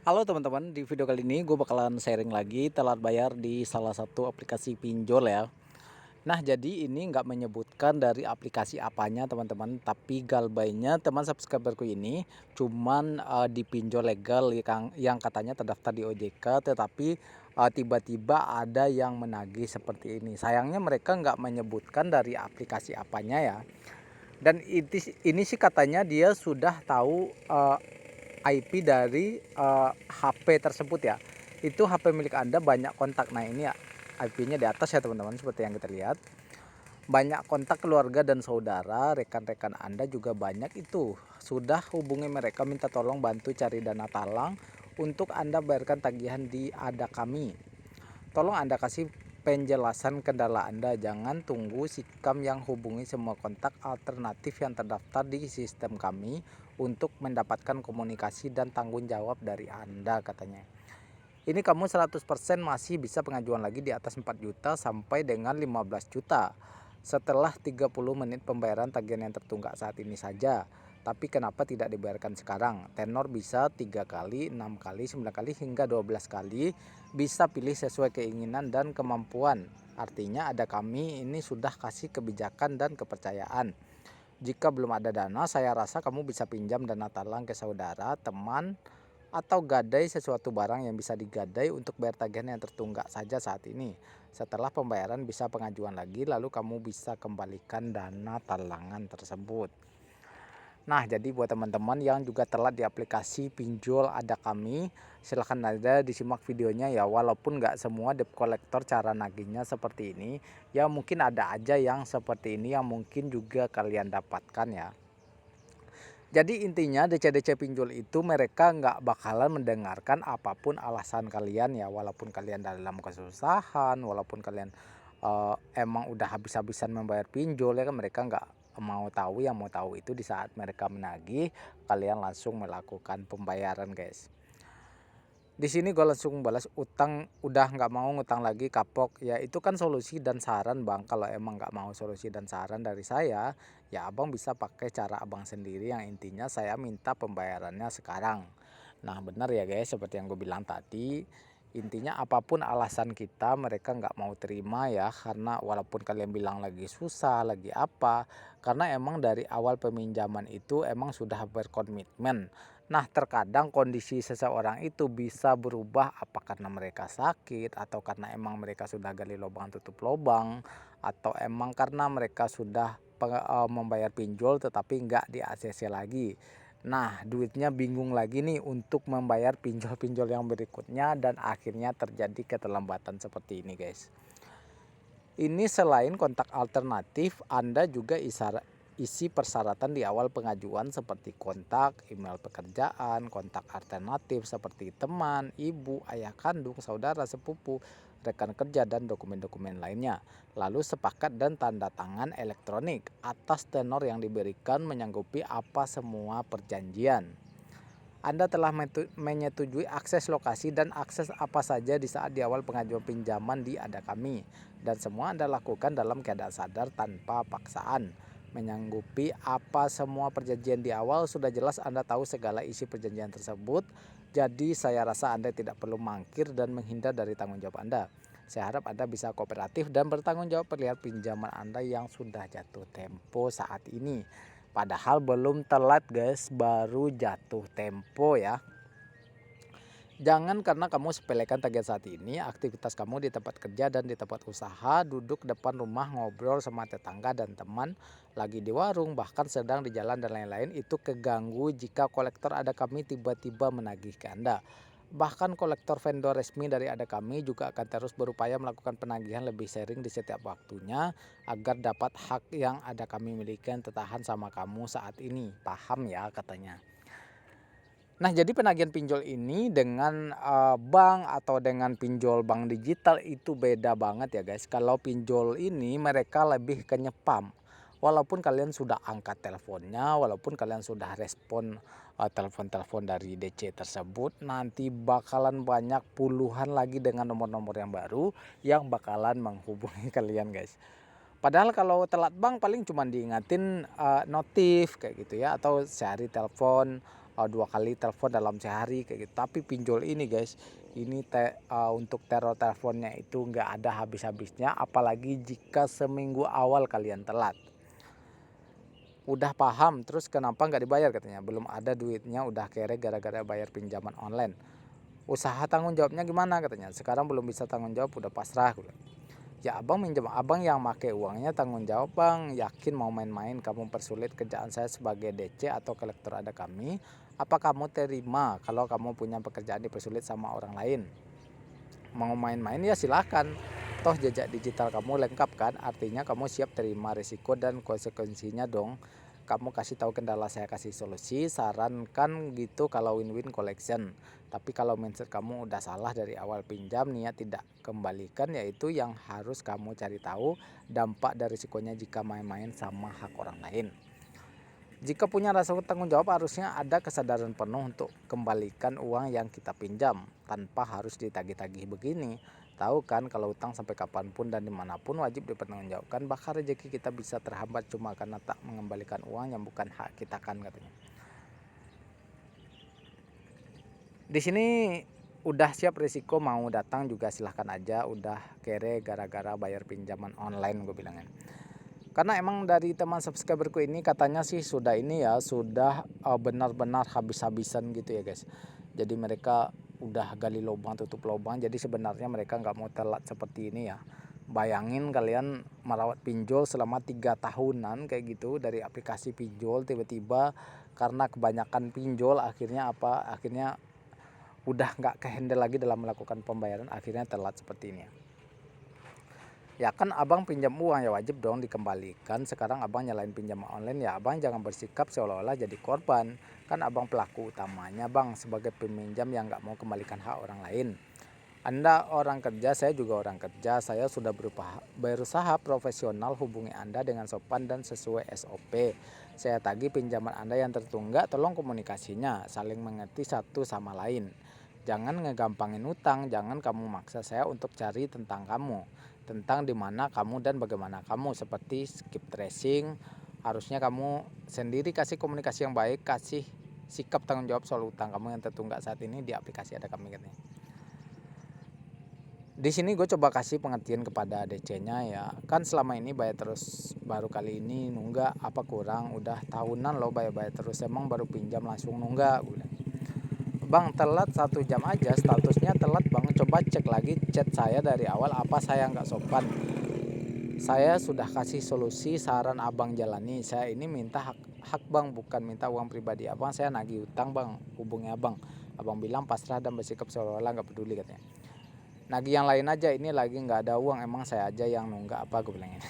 Halo teman-teman, di video kali ini gue bakalan sharing lagi telat bayar di salah satu aplikasi pinjol ya. Nah, jadi ini nggak menyebutkan dari aplikasi apanya teman-teman, tapi galbainya teman subscriberku ini cuman di pinjol legal yang katanya terdaftar di OJK, tetapi tiba-tiba ada yang menagih seperti ini. Sayangnya mereka nggak menyebutkan dari aplikasi apanya ya. Dan ini sih katanya dia sudah tahu IP dari HP tersebut ya. Itu HP milik Anda banyak kontak. Nah, ini ya IP-nya di atas ya teman-teman, seperti yang kita lihat. Banyak kontak keluarga dan saudara, rekan-rekan Anda juga banyak itu. Sudah hubungi mereka minta tolong bantu cari dana talang untuk Anda bayarkan tagihan di Ada Kami. Tolong Anda kasih penjelasan kendala Anda, jangan tunggu Sikam yang hubungi semua kontak alternatif yang terdaftar di sistem kami untuk mendapatkan komunikasi dan tanggung jawab dari Anda, katanya. Ini kamu 100% masih bisa pengajuan lagi di atas 4 juta sampai dengan 15 juta setelah 30 menit pembayaran tagihan yang tertunggak saat ini saja. Tapi kenapa tidak dibayarkan sekarang? Tenor bisa 3 kali, 6 kali, 9 kali hingga 12 kali. Bisa pilih sesuai keinginan dan kemampuan. Artinya Ada Kami ini sudah kasih kebijakan dan kepercayaan. Jika belum ada dana, saya rasa kamu bisa pinjam dana talang ke saudara, teman, atau gadai sesuatu barang yang bisa digadai untuk bayar tagihan yang tertunggak saja saat ini. Setelah pembayaran bisa pengajuan lagi, lalu kamu bisa kembalikan dana talangan tersebut. Nah, jadi buat teman-teman yang juga telat di aplikasi pinjol Ada Kami, silahkan aja disimak videonya ya. Walaupun nggak semua debt collector cara nagihnya seperti ini, ya mungkin ada aja yang seperti ini yang mungkin juga kalian dapatkan ya. Jadi intinya DC-DC pinjol itu mereka nggak bakalan mendengarkan apapun alasan kalian ya, walaupun kalian dalam kesusahan, walaupun kalian emang udah habis-habisan membayar pinjol ya kan, mereka nggak mau tahu. Yang mau tahu itu di saat mereka menagih, kalian langsung melakukan pembayaran, guys. Di sini gue langsung balas utang, udah nggak mau ngutang lagi, kapok. Ya itu kan solusi dan saran bang. Kalau emang nggak mau solusi dan saran dari saya, ya abang bisa pakai cara abang sendiri yang intinya saya minta pembayarannya sekarang. Nah benar ya guys, seperti yang gue bilang tadi, intinya apapun alasan kita mereka nggak mau terima ya. Karena walaupun kalian bilang lagi susah, lagi apa, karena emang dari awal peminjaman itu emang sudah berkomitmen. Nah, terkadang kondisi seseorang itu bisa berubah, apa karena mereka sakit, atau karena emang mereka sudah gali lubang tutup lubang, atau emang karena mereka sudah membayar pinjol tetapi nggak di ACC lagi. Nah, duitnya bingung lagi nih untuk membayar pinjol-pinjol yang berikutnya dan akhirnya terjadi keterlambatan seperti ini, guys. Ini selain kontak alternatif, Anda juga isi persyaratan di awal pengajuan seperti kontak, email pekerjaan, kontak alternatif seperti teman, ibu, ayah kandung, saudara, sepupu, rekan kerja, dan dokumen-dokumen lainnya. Lalu sepakat dan tanda tangan elektronik atas tenor yang diberikan menyanggupi apa semua perjanjian. Anda telah menyetujui akses lokasi dan akses apa saja di saat di awal pengajuan pinjaman di Ada Kami. Dan semua Anda lakukan dalam keadaan sadar tanpa paksaan. Menyanggupi apa semua perjanjian di awal, sudah jelas Anda tahu segala isi perjanjian tersebut. Jadi saya rasa Anda tidak perlu mangkir dan menghindar dari tanggung jawab Anda. Saya harap Anda bisa kooperatif dan bertanggung jawab perihal pinjaman Anda yang sudah jatuh tempo saat ini. Padahal belum telat guys, baru jatuh tempo ya. Jangan karena kamu sepelekan tagihan saat ini, aktivitas kamu di tempat kerja dan di tempat usaha, duduk depan rumah ngobrol sama tetangga dan teman, lagi di warung, bahkan sedang di jalan dan lain-lain, itu keganggu jika kolektor Ada Kami tiba-tiba menagih ke Anda. Bahkan kolektor vendor resmi dari Ada Kami juga akan terus berupaya melakukan penagihan lebih sering di setiap waktunya agar dapat hak yang Ada Kami miliki yang tertahan sama kamu saat ini. Paham ya katanya. Nah, jadi penagihan pinjol ini dengan bank atau dengan pinjol bank digital itu beda banget ya guys. Kalau pinjol ini mereka lebih ke nyepam. Walaupun kalian sudah angkat teleponnya, walaupun kalian sudah respon telepon-telepon dari DC tersebut, nanti bakalan banyak puluhan lagi dengan nomor-nomor yang baru yang bakalan menghubungi kalian guys. Padahal kalau telat bank paling cuma diingatin notif kayak gitu ya, atau sehari telepon 2 kali telepon dalam sehari kayak gitu. Tapi pinjol ini guys, ini untuk teror teleponnya itu nggak ada habis-habisnya, apalagi jika seminggu awal kalian telat. Udah paham terus kenapa nggak dibayar katanya, belum ada duitnya udah kere gara-gara bayar pinjaman online. Usaha tanggung jawabnya gimana katanya, sekarang belum bisa tanggung jawab udah pasrah. Ya abang minjem, abang yang make uangnya tanggung jawab bang, yakin mau main-main kamu persulit kerjaan saya sebagai DC atau kolektor ada kami. Apa kamu terima kalau kamu punya pekerjaan dipersulit sama orang lain? Mau main-main ya silahkan, toh jejak digital kamu lengkap kan, artinya kamu siap terima risiko dan konsekuensinya dong. Kamu kasih tahu kendala, saya kasih solusi, sarankan gitu kalau win-win collection. Tapi kalau mindset kamu udah salah dari awal pinjam, niat tidak kembalikan, yaitu yang harus kamu cari tahu dampak dan risikonya jika main-main sama hak orang lain. Jika punya rasa tanggung jawab, harusnya ada kesadaran penuh untuk kembalikan uang yang kita pinjam tanpa harus ditagih-tagih begini. Tahu kan kalau utang sampai kapanpun dan dimanapun wajib dipertanggungjawabkan, bahkan rezeki kita bisa terhambat cuma karena tak mengembalikan uang yang bukan hak kita kan katanya. Di sini udah siap risiko mau datang juga silahkan aja, udah kere gara-gara bayar pinjaman online gue bilangin. Karena emang dari teman subscriberku ini katanya sih sudah ini ya, sudah benar-benar habis-habisan gitu ya guys. Jadi mereka udah gali lubang tutup lubang, jadi sebenarnya mereka nggak mau telat seperti ini ya. Bayangin kalian merawat pinjol selama 3 tahunan kayak gitu, dari aplikasi pinjol tiba-tiba karena kebanyakan pinjol akhirnya udah nggak kehandle lagi dalam melakukan pembayaran, akhirnya telat seperti ini ya. Ya kan abang pinjam uang ya wajib dong dikembalikan. Sekarang abang nyalain pinjaman online, ya abang jangan bersikap seolah-olah jadi korban. Kan abang pelaku utamanya bang, sebagai peminjam yang nggak mau kembalikan hak orang lain. Anda orang kerja, saya juga orang kerja. Saya sudah berusaha profesional, hubungi Anda dengan sopan dan sesuai SOP. Saya tagih pinjaman Anda yang tertunggak, tolong komunikasinya, saling mengerti satu sama lain. Jangan ngegampangin utang, jangan kamu maksa saya untuk cari tentang kamu, tentang dimana kamu dan bagaimana kamu, seperti skip tracing. Harusnya kamu sendiri kasih komunikasi yang baik, kasih sikap tanggung jawab soal utang kamu yang tertunggak saat ini di aplikasi ada kami katanya. Di sini gue coba kasih pengertian kepada DC-nya ya. Kan selama ini bayar terus, baru kali ini nunggak apa kurang, udah tahunan lo bayar terus, emang baru pinjam langsung nunggak. Bang telat 1 jam aja statusnya telat bang, coba cek lagi chat saya dari awal, apa saya nggak sopan? Saya sudah kasih solusi, saran abang jalani. Saya ini minta hak bang, bukan minta uang pribadi abang. Saya nagih utang bang, hubungi abang. Abang bilang pasrah dan bersikap seolah-olah nggak peduli katanya. Nagih yang lain aja, ini lagi nggak ada uang, emang saya aja yang nunggak apa, gue bilangin.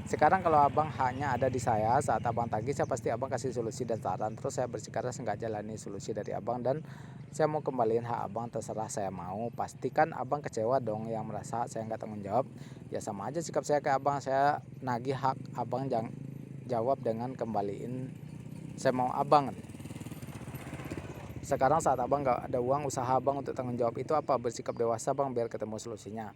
Sekarang kalau abang haknya ada di saya, saat abang tagih saya pasti abang kasih solusi dan saran. Terus saya bersikeras nggak jalani solusi dari abang dan saya mau kembaliin hak abang, terserah saya mau. Pastikan abang kecewa dong yang merasa saya nggak tanggung jawab. Ya sama aja sikap saya ke abang, saya nagih hak abang, jangan jawab dengan kembaliin saya mau abang. Sekarang saat abang nggak ada uang, usaha abang untuk tanggung jawab itu apa? Bersikap dewasa bang biar ketemu solusinya.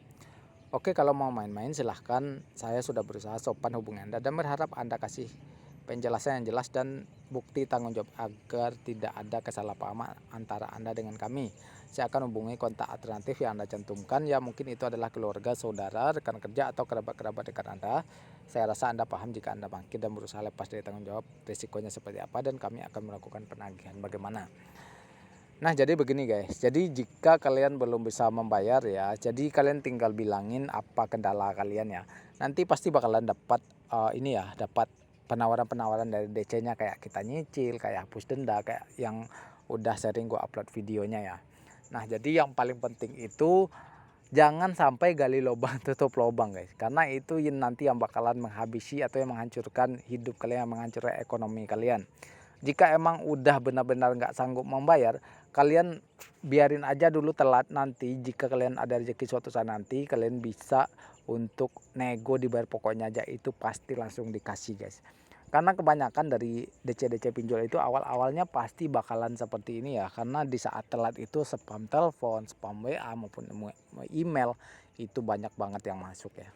Oke, kalau mau main-main silahkan, saya sudah berusaha sopan hubungi Anda dan berharap Anda kasih penjelasan yang jelas dan bukti tanggung jawab agar tidak ada kesalahpahaman antara Anda dengan kami. Saya akan hubungi kontak alternatif yang Anda cantumkan, ya mungkin itu adalah keluarga, saudara, rekan kerja, atau kerabat-kerabat dekat Anda. Saya rasa Anda paham jika Anda bangkit dan berusaha lepas dari tanggung jawab, risikonya seperti apa, dan kami akan melakukan penagihan bagaimana. Nah jadi begini guys, jadi jika kalian belum bisa membayar ya, jadi kalian tinggal bilangin apa kendala kalian ya. Nanti pasti bakalan dapat ini ya, dapat penawaran-penawaran dari DC-nya, kayak kita nyicil, kayak hapus denda, kayak yang udah sering gue upload videonya ya. Nah jadi yang paling penting itu jangan sampai gali lubang tutup lubang guys, karena itu nanti yang bakalan menghabisi atau yang menghancurkan hidup kalian, menghancurkan ekonomi kalian. Jika emang udah benar-benar nggak sanggup membayar, kalian biarin aja dulu telat. Nanti jika kalian ada rezeki suatu saat nanti, kalian bisa untuk nego dibayar pokoknya aja, itu pasti langsung dikasih guys. Karena kebanyakan dari DC-DC pinjol itu awal-awalnya pasti bakalan seperti ini ya, karena di saat telat itu spam telepon, spam WA maupun email itu banyak banget yang masuk ya.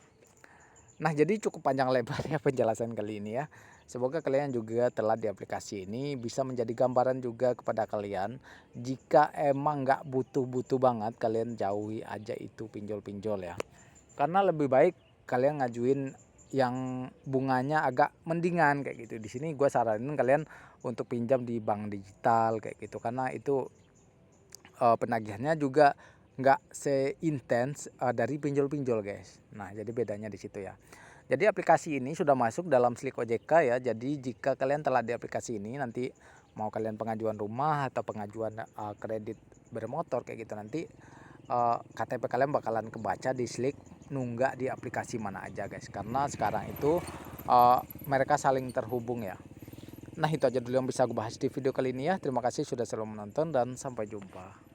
Nah jadi cukup panjang lebar ya penjelasan kali ini ya. Semoga kalian juga telah di aplikasi ini bisa menjadi gambaran juga kepada kalian. Jika emang nggak butuh-butuh banget, kalian jauhi aja itu pinjol-pinjol ya. Karena lebih baik kalian ngajuin yang bunganya agak mendingan kayak gitu. Di sini gue saranin kalian untuk pinjam di bank digital kayak gitu, karena itu penagihannya juga nggak seintens dari pinjol-pinjol guys. Nah jadi bedanya di situ ya. Jadi aplikasi ini sudah masuk dalam Slick OJK ya. Jadi jika kalian telah di aplikasi ini, nanti mau kalian pengajuan rumah atau pengajuan kredit bermotor kayak gitu, nanti KTP kalian bakalan kebaca di Slick, nunggak di aplikasi mana aja guys. Karena sekarang itu mereka saling terhubung ya. Nah itu aja dulu yang bisa gue bahas di video kali ini ya. Terima kasih sudah selalu menonton dan sampai jumpa.